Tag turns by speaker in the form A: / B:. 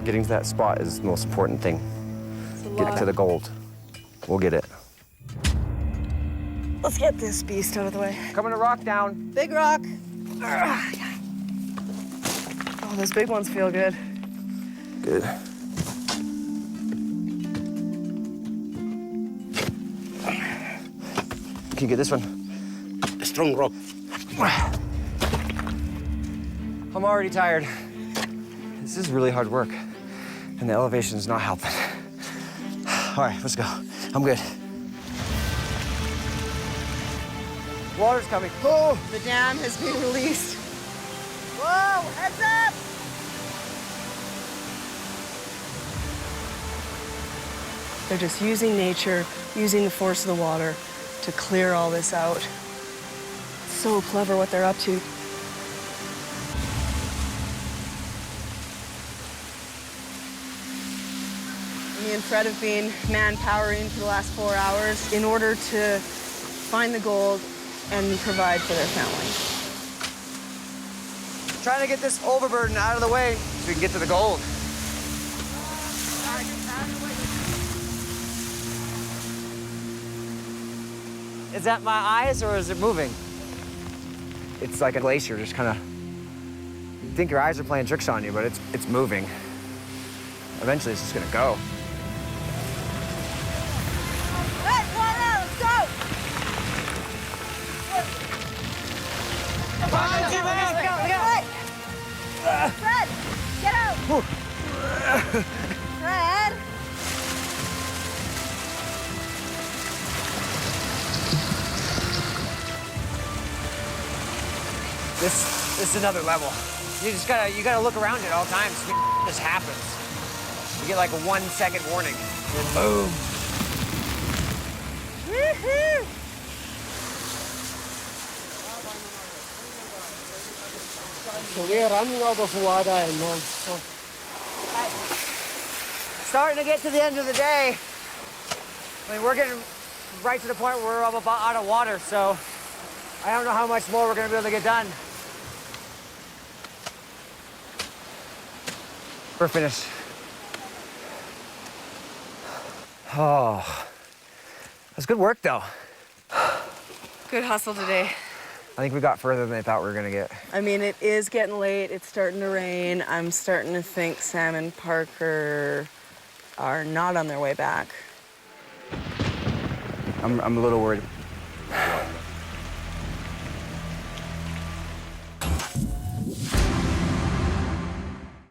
A: Getting to that spot is the most important thing. Get to the gold. We'll get it.
B: Let's get this beast out of the way.
A: Coming to rock down.
B: Big rock. Oh, those big ones feel good.
A: Good. Can you get this one?
C: A strong rock.
A: I'm already tired. This is really hard work, and the elevation is not helping. All right, let's go. I'm good. Water's coming. Oh!
B: The dam has been released. Whoa, heads up! They're just using nature, using the force of the water to clear all this out. So clever what they're up to. Me and Fred have been man-powering for the last 4 hours in order to find the gold and provide for their family.
A: Trying to get this overburden out of the way so we can get to the gold. Is that my eyes or is it moving? It's like a glacier, just kind of. You think your eyes are playing tricks on you, but it's moving. Eventually, it's just gonna go.
B: Hey, come on out, let's go!
A: Come on, let's go.
B: Fred, get out! Fred!
A: This is another level. You gotta look around you at all times. This happens. You get like a 1 second warning. And boom.
B: Woohoo!
C: So we're running out of water and all. So
A: Starting to get to the end of the day. I mean, we're getting right to the point where we're about out of water, so I don't know how much more we're gonna be able to get done. We're finished. Oh, that's good work, though.
B: Good hustle today.
A: I think we got further than I thought we were gonna get.
B: I mean, it is getting late. It's starting to rain. I'm starting to think Sam and Parker are not on their way back.
A: I'm a little worried.